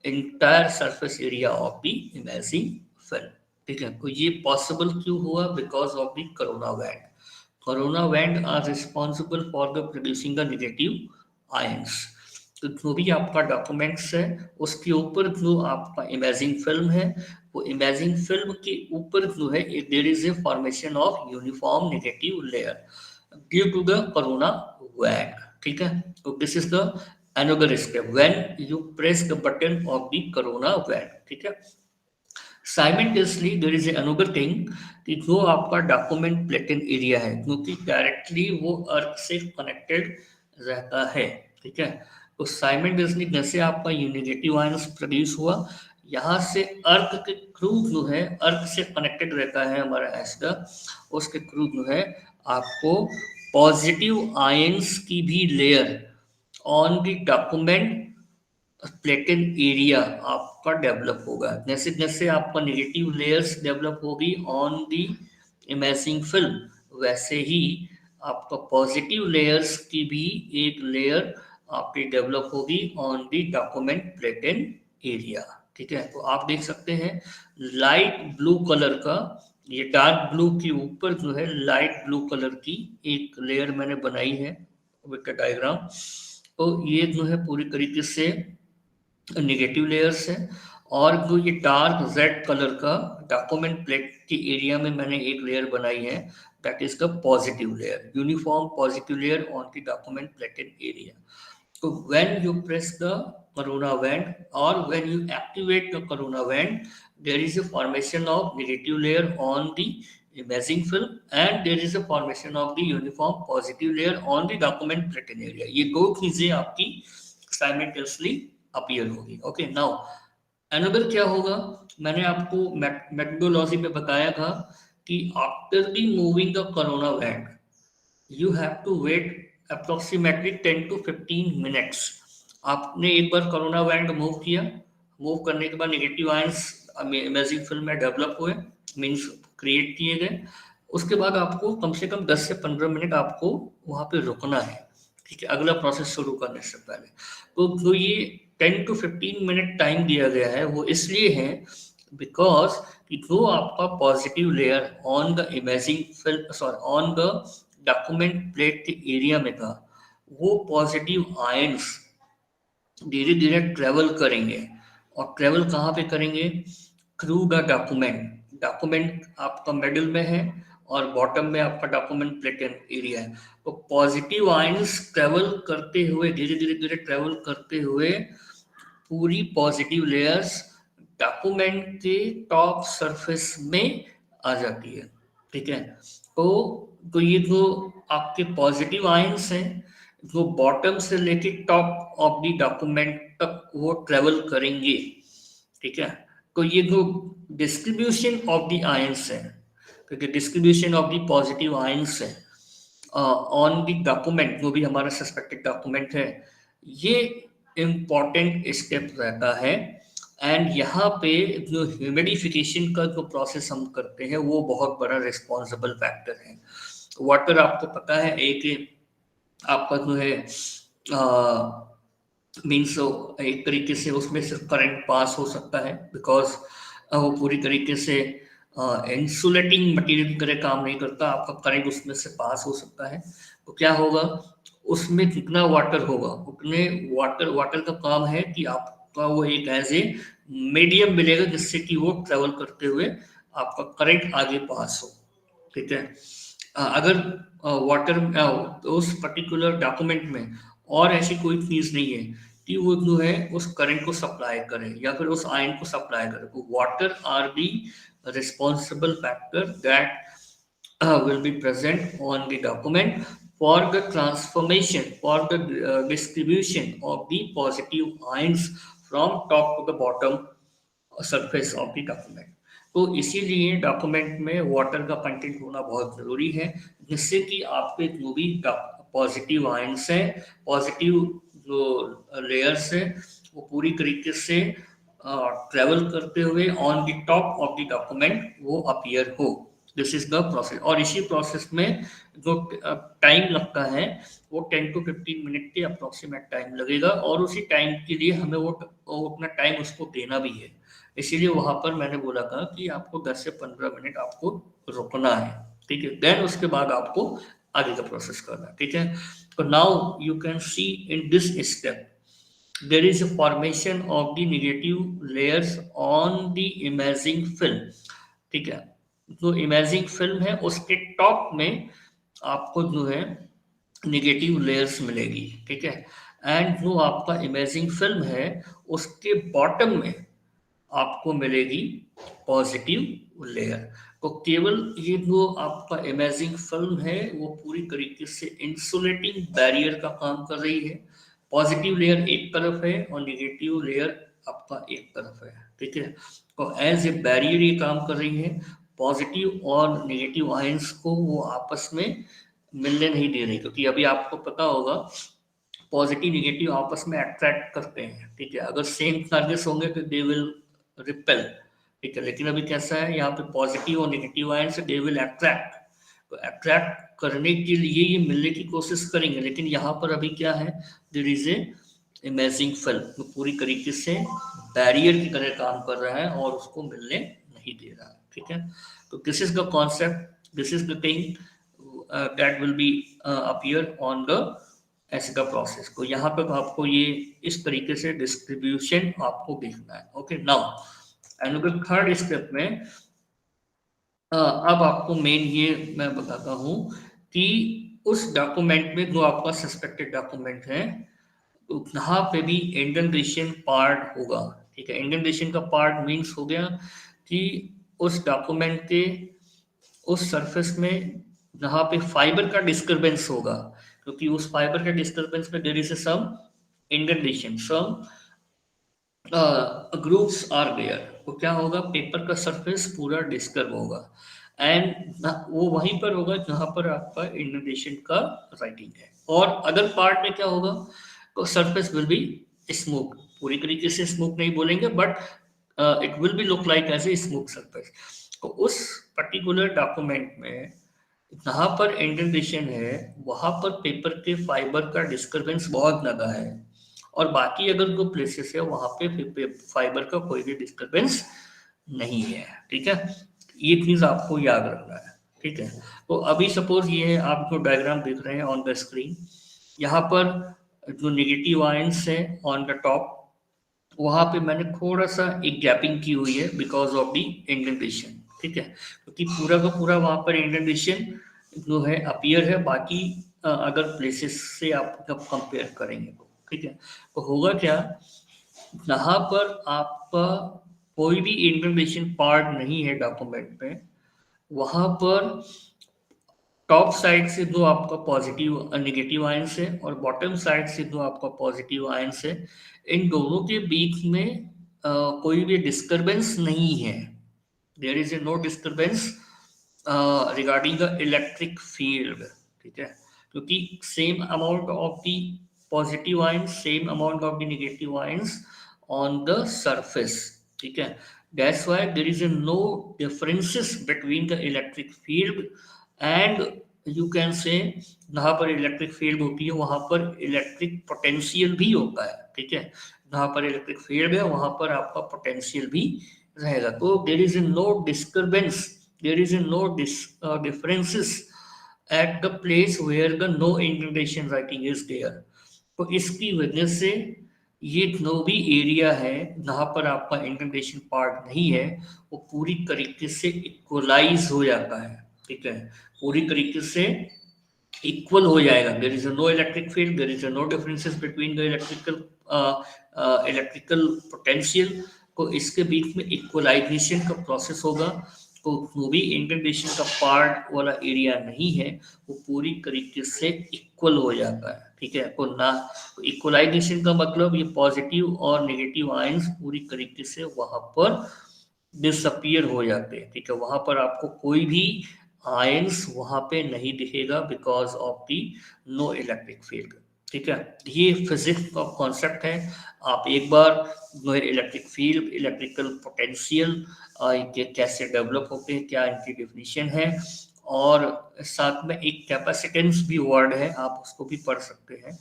entire surface area of the imaging film, ठीक है। तो ये पॉसिबल क्यों हुआ? Because of the corona wand. Corona wand are responsible for the producing the negative ions. तो जो भी आपका डॉक्यूमेंट्स है, उसके ऊपर जो आपका इमेजिंग फिल्म है, वो इमेजिंग फिल्म के ऊपर जो है there is a formation of uniform negative layer due to the corona wand, ठीक है। तो this is the another step when you press the button of the corona van, ठीक है। Simultaneously there is another thing कि जो आपका document platen area है, क्योंकि डायरेक्टली वो अर्थ से कनेक्टेड रहता है, ठीक है। तो साइमल्टेनियसली जैसे आपका नेगेटिव आयंस प्रोड्यूस हुआ, यहाँ से अर्थ के थ्रू जो है, अर्थ से कनेक्टेड रहता है हमारा एस्टर, उसके थ्रू जो है आपको पॉजिटिव आयंस की भी layer on the document platen area आपका डेवलप होगा। जैसे जैसे आपका नेगेटिव लेयर्स डेवलप होगी ऑन दी इमेजिंग फिल्म, वैसे ही आपका पॉजिटिव लेयर्स की भी एक लेयर आपकी डेवलप होगी on the document platen area, ठीक है। तो आप देख सकते हैं लाइट ब्लू कलर का, ये डार्क ब्लू के ऊपर जो है लाइट ब्लू कलर की एक लेयर मैंने बनाई है विद डायग्राम। तो ये जो है पूरी तरीके से नेगेटिव लेयर्स है, और जो ये डार्क रेड कलर का डॉक्यूमेंट प्लेट के एरिया में मैंने एक लेयर बनाई है, that is the positive layer, uniform positive layer on the document plated area. So when you press the corona vent or when you activate the corona vent, there is a formation of negative layer on the imaging film and there is a formation of the uniform positive layer on the document platen area. ये दो चीजें आपकी simultaneously appear होगी। Okay, now another क्या होगा, मैंने आपको methodology में बताया था कि after the moving the corona vent, you have to wait approximately 10 to 15 minutes। आपने एक बार कोरोना वैंड मूव किया, मूव करने के बाद नेगेटिव आयंस इमेजिंग फिल्म में डेवलप हुए, मींस क्रिएट किए गए, उसके बाद आपको कम से कम 10 से 15 मिनट आपको वहां पे रुकना है, ठीक है, अगला प्रोसेस शुरू करने से पहले। तो जो ये 10 to 15 मिनट टाइम दिया गया है, वो इसलिए है बिकॉज कि जो आपका positive layer on the imaging film, sorry on the document plate के एरिया में था, वो पॉजिटिव आयंस धीरे धीरे ट्रेवल करेंगे, और ट्रेवल कहाँ पे करेंगे? Through the document. डॉक्यूमेंट आपका मिडिल में है और बॉटम में आपका डॉक्यूमेंट प्लेटन एरिया है। तो पॉजिटिव आयंस ट्रेवल करते हुए, धीरे धीरे धीरे ट्रेवल करते हुए पूरी पॉजिटिव लेयर्स डॉक्यूमेंट के टॉप सरफेस में आ जाती है, ठीक है। तो ये जो आपके पॉजिटिव आयंस हैं, जो बॉटम से लेके टॉप ऑफ द डॉक्यूमेंट तक वो ट्रेवल करेंगे, ठीक है। तो ये जो डिस्ट्रीब्यूशन ऑफ द आयंस है, क्योंकि distribution of the positive ions है ऑन द डॉक्यूमेंट, जो भी हमारा सस्पेक्टेड डॉक्यूमेंट है, ये इम्पॉर्टेंट स्टेप रहता है। एंड यहाँ पे जो ह्यूमिडिफिकेशन का जो प्रोसेस हम करते हैं, वो बहुत बड़ा रिस्पॉन्सिबल फैक्टर है। वाटर आपको पता है एक आपका जो है मीन्स एक तरीके से उसमें से करंट पास हो सकता है, बिकॉज वो पूरी तरीके से इंसुलेटिंग मटेरियल की तरह काम नहीं करता, आपका करंट उसमें से पास हो सकता है। तो क्या होगा, उसमें जितना वाटर होगा उतने वाटर का काम है कि आपका वो एक एज ए मीडियम मिलेगा, जिससे कि वो ट्रेवल करते हुए आपका करंट आगे पास हो, ठीक है। अगर वाटर उस पर्टिकुलर डॉक्यूमेंट में और ऐसी कोई चीज नहीं है कि वो जो है उस करंट को सप्लाई करे या फिर उस आयन को सप्लाई करे। तो water are the responsible factor that will be present on the document for the transformation, for the distribution of the positive ions from top to the bottom surface of the document. तो इसीलिए document में water का content होना बहुत जरूरी है, जिससे कि आपके जो भी पॉजिटिव आयंस हैं, पॉजिटिव जो लेयर्स है, वो पूरी तरीके से ट्रेवल करते हुए on the top of the document वो अपीयर हो। This is the process. और इसी प्रोसेस में जो टाइम लगता है वो 10 to 15 मिनट के अप्रोक्सीमेट टाइम लगेगा, और उसी टाइम के लिए हमें वो अपना टाइम उसको देना भी है। इसीलिए वहां पर मैंने बोला था कि आपको 10 से 15 मिनट आपको रुकना है, ठीक है। देन उसके बाद आपको आगे का प्रोसेस करना है, ठीक है। तो now you can see in this step there is a formation of the negative layers on the imaging film, ठीक है। जो इमेजिंग फिल्म है उसके टॉप में आपको जो है नेगेटिव लेयर्स मिलेगी, ठीक है। एंड जो आपका इमेजिंग फिल्म है उसके बॉटम में आपको मिलेगी पॉजिटिव लेयर। तो केवल ये जो आपका इमेजिंग फिल्म है वो पूरी तरीके से इंसुलेटिंग बैरियर का काम कर रही है। पॉजिटिव लेयर एक तरफ है और निगेटिव लेयर आपका एक तरफ है, ठीक है। तो एज ए बैरियर ये काम कर रही है। पॉजिटिव और नेगेटिव आयंस को वो आपस में मिलने नहीं दे रही, क्योंकि अभी आपको पता होगा पॉजिटिव निगेटिव आपस में अट्रैक्ट करते हैं, ठीक है। अगर सेम चार्जेस होंगे तो दे विल रिपेल, ठीक है। लेकिन अभी कैसा है, यहाँ पे पॉजिटिव और नेगेटिव आयन से दे विल अट्रैक्ट। तो अट्रैक्ट करने के लिए ये मिलने की कोशिश करेंगे, लेकिन यहाँ पर अभी क्या है, there is a imaging film, तो पूरी तरीके से बैरियर की तरह काम कर रहा है और उसको मिलने नहीं दे रहा है, ठीक है। तो this is the concept, this is the thing that will be appear on the ऐसे का प्रोसेस को। यहाँ पे आपको ये इस तरीके से डिस्ट्रीब्यूशन आपको देखना है, okay. Now and third step में अब आपको मेन ये मैं बताता हूँ कि उस डॉक्यूमेंट में जो आपका सस्पेक्टेड डॉक्यूमेंट है यहाँ पे भी इंडेंटेशन पार्ट होगा, ठीक है। इंडेंटेशन का पार्ट मीन्स हो गया कि उस डॉक्यूमेंट के उस सरफेस में जहाँ पे फाइबर का डिस्टर्बेंस होगा, क्योंकि उस फाइबर के डिस्टर्बेंस में there is some indentation, some grooves are there. तो क्या होगा, पेपर का सरफेस पूरा डिस्टर्ब होगा एंड वो वहीं पर होगा जहां पर आपका इंडेंटेशन का राइटिंग है। और अदर पार्ट में क्या होगा, तो सरफेस विल बी स्मूथ, पूरी तरीके से स्मूथ नहीं बोलेंगे but it will be look like as a smooth surface. तो उस पर्टिकुलर डॉक्यूमेंट में जहां पर इंडेंटेशन है वहां पर पेपर के फाइबर का डिस्टर्बेंस बहुत ज्यादा है, और बाकी अगर जो प्लेसेस है वहां पे फाइबर का कोई भी डिस्टर्बेंस नहीं है, ठीक है। ये चीज आपको याद रखना है, ठीक है। तो अभी सपोज ये है, आप जो डायग्राम देख रहे हैं ऑन द स्क्रीन, यहाँ पर जो नेगेटिव आयंस है ऑन द टॉप, वहां पे मैंने थोड़ा सा एक गैपिंग की हुई है बिकॉज ऑफ द इंडेंटेशन, ठीक है। क्योंकि पूरा का पूरा वहां पर इंडेंटेशन जो है अपीयर है, बाकी अगर प्लेसेस से आप जब कंपेयर करेंगे तो, ठीक है। तो होगा क्या, जहां पर आपका कोई भी इंडेंटेशन पार्ट नहीं है डॉक्यूमेंट में, वहां पर टॉप साइड से जो आपका पॉजिटिव नेगेटिव आयंस है और बॉटम साइड से जो आपका पॉजिटिव आयंस है, इन दोनों के बीच में कोई भी डिस्टर्बेंस नहीं है। There is a no disturbance regarding the electric field, ठीक है। क्योंकि same amount of the positive ions, same amount of the negative ions on the surface, ठीक है। That's why there is no differences between the electric field and you can say जहाँ पर electric field होती है वहां पर electric potential भी होता है, ठीक है। जहाँ पर इलेक्ट्रिक फील्ड है वहां पर आपका पोटेंशियल भी रहेगा। तो there is no disturbance, there is no differences at the place where the no indentation writing is there. तो इसकी वजह से ये जो भी एरिया है जहाँ पर आपका इंडेंटेशन पार्ट नहीं है वो पूरी तरीके से इक्वलाइज हो जाता है, ठीक है। पूरी तरीके से इक्वल हो जाएगा। There is no electric field, there is no differences between the electrical electrical potential को इसके बीच में इक्वलाइजेशन का प्रोसेस होगा। तो वो भी इंटरडेशन का पार्ट वाला एरिया नहीं है, वो पूरी तरीके से इक्वल हो जाता है। ठीक है, तो ना इक्वलाइजेशन का मतलब ये पॉजिटिव और नेगेटिव आयंस पूरी तरीके से वहां पर डिसअपियर हो जाते हैं। ठीक है, वहां पर आपको कोई भी आयंस वहां पे नहीं दिखेगा because of the no electric field. ठीक है, ये फिजिक्स का कॉन्सेप्ट है। आप एक बार जो है इलेक्ट्रिक फील्ड, इलेक्ट्रिकल पोटेंशियल ये कैसे डेवलप होते हैं, क्या इनकी डेफिनेशन है, और साथ में एक कैपेसिटेंस भी वर्ड है, आप उसको भी पढ़ सकते हैं।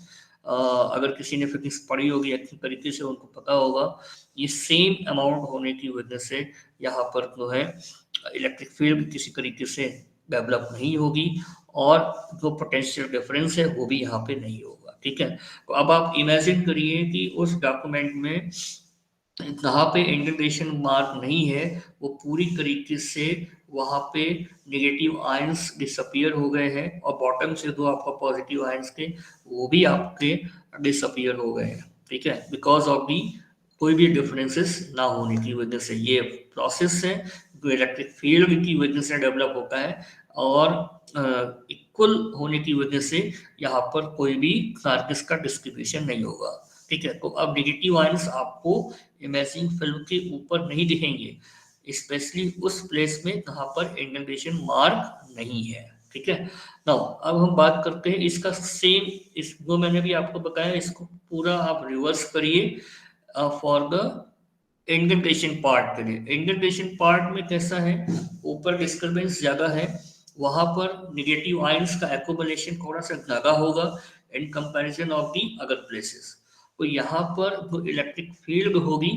अगर किसी ने फिजिक्स पढ़ी होगी अच्छी तरीके से उनको पता होगा ये सेम अमाउंट होने की वजह से यहाँ पर जो है इलेक्ट्रिक फील्ड किसी तरीके से डेवलप नहीं होगी और जो पोटेंशियल डिफरेंस है वो भी यहाँ पे नहीं होगा। ठीक है, तो अब आप इमेजिन करिए कि उस डॉक्यूमेंट में जहाँ पे इंटीग्रेशन मार्क नहीं है वो पूरी तरीके से वहाँ पे नेगेटिव आयंस डिसअपियर हो गए हैं और बॉटम से जो आपका पॉजिटिव आयंस थे वो भी आपके डिसअपियर हो गए हैं। ठीक है, बिकॉज ऑफ दी कोई भी डिफरेंसेस ना होने की वजह से ये प्रोसेस है जो इलेक्ट्रिक फील्ड की वजह से डेवलप होता है और इक्वल होने की वजह से यहाँ पर कोई भी चार्जेस का डिस्ट्रीब्यूशन नहीं होगा। ठीक है, तो अब नेगेटिव आयंस आपको इमेजिंग फिल्म के ऊपर नहीं दिखेंगे, स्पेशली उस प्लेस में जहाँ पर इंडेंटेशन मार्क नहीं है। ठीक है, नाउ अब हम बात करते हैं इसका सेम, इस जो मैंने भी आपको बताया इसको पूरा आप रिवर्स करिए फॉर द इंडेंटेशन पार्ट के लिए। इंडेंटेशन पार्ट में कैसा है, ऊपर डिस्टर्बेंस ज्यादा है, वहां पर नेगेटिव आयंस का एक्युमुलेशन थोड़ा सा ज्यादा होगा in comparison of the other places. तो यहाँ पर जो इलेक्ट्रिक फील्ड होगी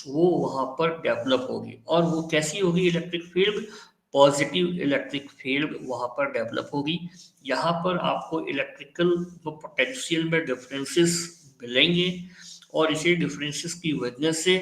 वो वहां पर डेवलप होगी, और वो कैसी होगी electric field, positive electric field वहां पर डेवलप होगी। यहाँ पर आपको इलेक्ट्रिकल जो पोटेंशियल में डिफरेंसेस मिलेंगे और इसी डिफरेंसेस की वजह से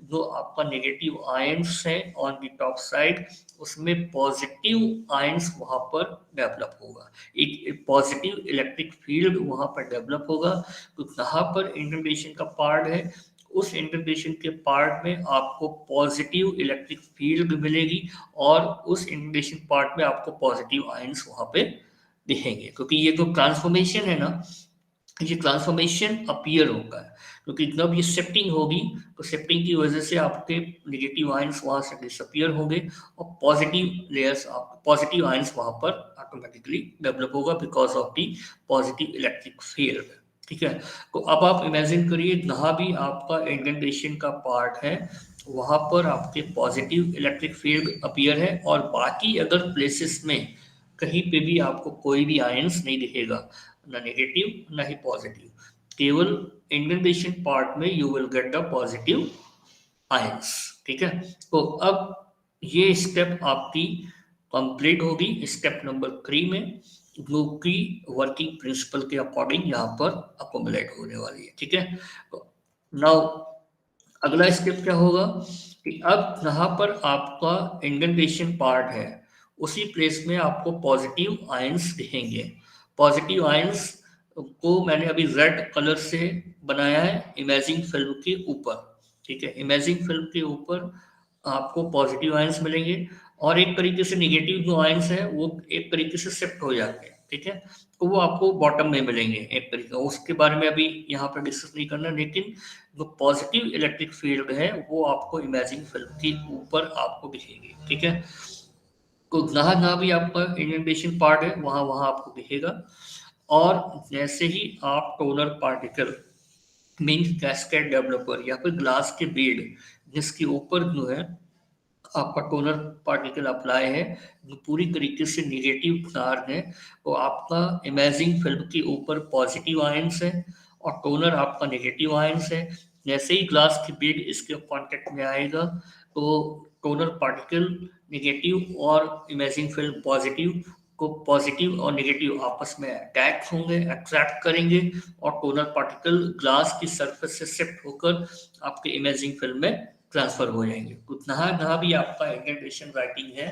जो आपका नेगेटिव आयंस है ऑन द टॉप साइड उसमें पॉजिटिव आयंस वहां पर डेवलप होगा, एक पॉजिटिव इलेक्ट्रिक फील्ड वहां पर डेवलप होगा। तो जहां पर इंटरडेशन का पार्ट है उस इंटरडेशन के पार्ट में आपको पॉजिटिव इलेक्ट्रिक फील्ड मिलेगी और उस इंटरडेशन पार्ट में आपको पॉजिटिव आयंस वहां पे दिखेंगे, क्योंकि ये जो ट्रांसफॉर्मेशन है ना ये ट्रांसफॉर्मेशन अपीयर होगा है, क्योंकि जब ये शिफ्टिंग होगी तो शिफ्टिंग की वजह से आपके नेगेटिव आयंस वहां से डिसअपियर होंगे और पॉजिटिव लेयर्स आप पॉजिटिव आयंस वहां पर ऑटोमेटिकली डेवलप होगा because of the positive electric field. ठीक है, तो अब आप इमेजिन करिए जहां भी आपका इंडेंटेशन का पार्ट है वहां पर आपके पॉजिटिव इलेक्ट्रिक फील्ड अपीयर है और बाकी अदर प्लेसेस में कहीं पे भी आपको कोई भी आयंस नहीं दिखेगा, ना नेगेटिव ना ही पॉजिटिव, केवल इंडेंटेशन पार्ट में you will get the positive ions. ठीक है, तो अब ये स्टेप आपकी कंप्लीट होगी स्टेप नंबर 3 में, जो कि वर्किंग प्रिंसिपल के अकॉर्डिंग यहाँ पर अकोमोडेट होने वाली है। ठीक है, नाउ अगला स्टेप क्या होगा कि अब जहाँ पर आपका इंडेंटेशन पार्ट है उसी प्लेस में आपको पॉजिटिव आयंस दिखेंगे। पॉजिटिव आयंस को मैंने अभी रेड कलर से बनाया है इमेजिंग फिल्म के ऊपर। ठीक है, इमेजिंग फिल्म के ऊपर आपको पॉजिटिव आयंस मिलेंगे और एक तरीके से नेगेटिव जो आयंस है वो एक तरीके से शिफ्ट हो जाते हैं। ठीक है, तो वो आपको बॉटम में मिलेंगे एक तरीके, उसके बारे में अभी यहाँ पर डिस्कस नहीं करना, लेकिन जो पॉजिटिव इलेक्ट्रिक फील्ड है वो आपको इमेजिंग फिल्म के ऊपर आपको दिखेगी। ठीक है, तो जहां जहां भी आपका इंडेंटेशन पार्ट है वहां वहां आपको दिखेगा, और जैसे ही आप toner particle mean cascade developer या फिर ग्लास के बेड जिसके ऊपर जो है आपका टोनर पार्टिकल अप्लाई है जो पूरी तरीके से निगेटिव चार्ज है, तो आपका इमेजिंग फिल्म के ऊपर पॉजिटिव आयंस है और टोनर आपका नेगेटिव आयंस है। जैसे ही ग्लास की बेड इसके कांटेक्ट में आएगा तो टोनर पार्टिकल नेगेटिव और इमेजिंग फिल्म पॉजिटिव को पॉजिटिव और नेगेटिव आपस में अटैक होंगे, अट्रैक्ट करेंगे और टोनर पार्टिकल ग्लास की सरफेस से शिफ्ट होकर आपके इमेजिंग फिल्म में ट्रांसफर हो जाएंगे। तो जहां जहां भी आपका इंडेंटेशन राइटिंग है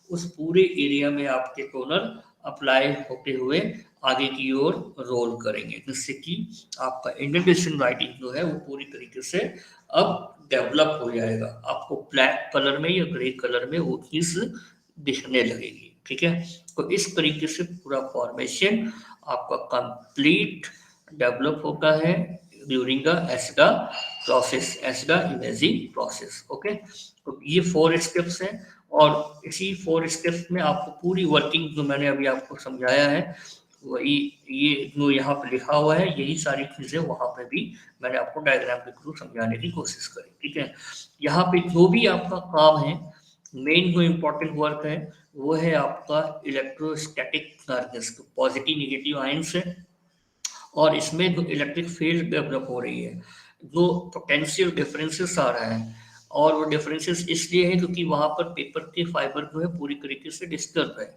उस पूरे एरिया में आपके टोनर अप्लाई होते हुए आगे की ओर रोल करेंगे, जिससे कि आपका इंडेंटेशन राइटिंग जो है वो पूरी तरीके से अब डेवलप हो जाएगा। आपको ब्लैक कलर में या ग्रे कलर में वो चीज दिखने लगेगी। ठीक है, तो इस तरीके से पूरा फॉर्मेशन आपका कंप्लीट डेवलप होता है during the ESDA process, ESDA imaging process. Okay, तो ये 4 स्टेप्स हैं और इसी 4 स्टेप्स में आपको पूरी वर्किंग जो मैंने अभी आपको समझाया है वही ये जो यहाँ पे लिखा हुआ है, यही सारी चीजें वहां पे भी मैंने आपको डायग्राम के थ्रू समझाने की कोशिश करी। ठीक है, यहाँ पे जो भी आपका काम है, मेन जो इम्पोर्टेंट वर्क है वो है आपका इलेक्ट्रोस्टैटिक चार्जेस, तो पॉजिटिव निगेटिव आयंस है और इसमें जो इलेक्ट्रिक फील्ड डेवलप हो रही है, जो पोटेंशियल डिफरेंसेस आ रहा है, और वो डिफरेंसेस इसलिए है क्योंकि वहां पर पेपर के फाइबर जो है पूरी तरीके से डिस्टर्ब है,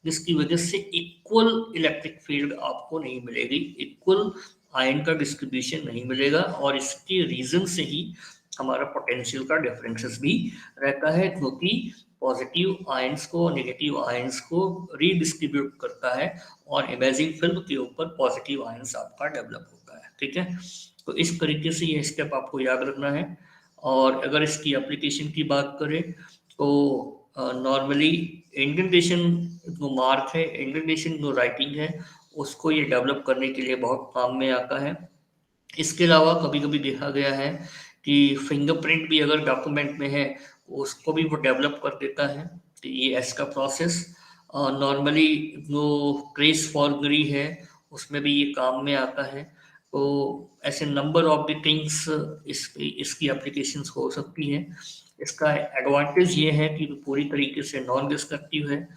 जिसकी वजह से इक्वल इलेक्ट्रिक फील्ड आपको नहीं मिलेगी, इक्वल आयन का डिस्ट्रीब्यूशन नहीं मिलेगा, और इसके रीजन से ही हमारा पोटेंशियल का डिफरेंसेस भी रहता है, क्योंकि पॉजिटिव आयंस को नेगेटिव आयंस को रीडिस्ट्रीब्यूट करता है और इमेजिंग फिल्म के ऊपर पॉजिटिव आयंस आपका डेवलप होता है। ठीक है, तो इस तरीके से ये स्टेप आपको याद रखना है। और अगर इसकी एप्लीकेशन की बात करें तो नॉर्मली इंडेंटेशन जो मार्क है, इंडेंटेशन जो राइटिंग है, उसको ये डेवलप करने के लिए बहुत काम में आता है। इसके अलावा कभी कभी देखा गया है कि फिंगरप्रिंट भी अगर डॉक्यूमेंट में है उसको भी वो डेवलप कर देता है। तो ये एस का प्रोसेस नॉर्मली जो ट्रेस फॉर्जरी है उसमें भी ये काम में आता है। तो ऐसे नंबर ऑफ द थिंग्स इसकी एप्लीकेशंस हो सकती हैं। इसका एडवांटेज ये है कि पूरी तरीके से नॉन डिस्ट्रक्टिव है,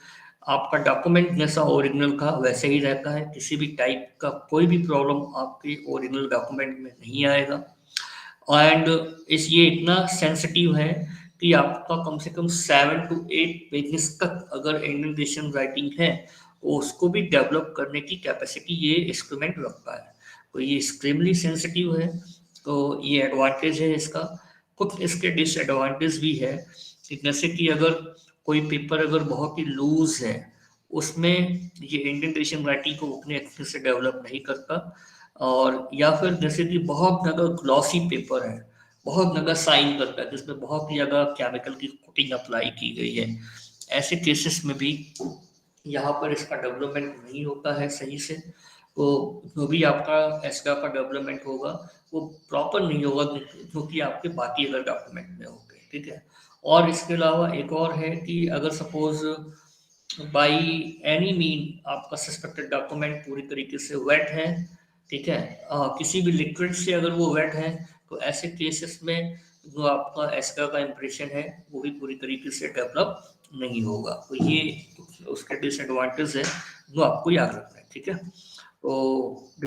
आपका डॉक्यूमेंट जैसा ओरिजिनल का वैसे ही रहता है, किसी भी टाइप का कोई भी प्रॉब्लम आपके ओरिजिनल डॉक्यूमेंट में नहीं आएगा। एंड इस ये इतना सेंसिटिव है कि आपका कम से कम 7 to 8 पेजेस तक अगर इंडेंटेशन राइटिंग है तो उसको भी डेवलप करने की कैपेसिटी ये इंस्ट्रूमेंट रखता है। तो ये एक्सट्रीमली सेंसिटिव है, तो ये एडवांटेज है इसका। कुछ इसके डिसएडवांटेज भी है कि जैसे कि अगर कोई पेपर अगर बहुत ही लूज है उसमें ये इंडेंटेशन राइटिंग को उतने अच्छे से डेवलप नहीं करता, और या फिर जैसे कि बहुत ज़्यादा ग्लॉसी पेपर है, बहुत ज़्यादा साइन करता है जिसमें बहुत ही ज़्यादा केमिकल की कोटिंग अप्लाई की गई है, ऐसे केसेस में भी यहाँ पर इसका डेवलपमेंट नहीं होता है सही से। तो जो भी आपका एस्का का डेवलपमेंट होगा वो प्रॉपर नहीं होगा क्योंकि आपके बाकी अगर डॉक्यूमेंट में होंगे। ठीक है, और इसके अलावा एक और है कि अगर सपोज बाई एनी मीन आपका सस्पेक्टेड डॉक्यूमेंट पूरी तरीके से वेट है, ठीक है, किसी भी लिक्विड से अगर वो वेट है तो ऐसे केसेस में जो आपका एस्का का इम्प्रेशन है वो भी पूरी तरीके से डेवलप नहीं होगा। तो ये उसके डिसएडवांटेज है जो आपको याद रखना है। ठीक है, तो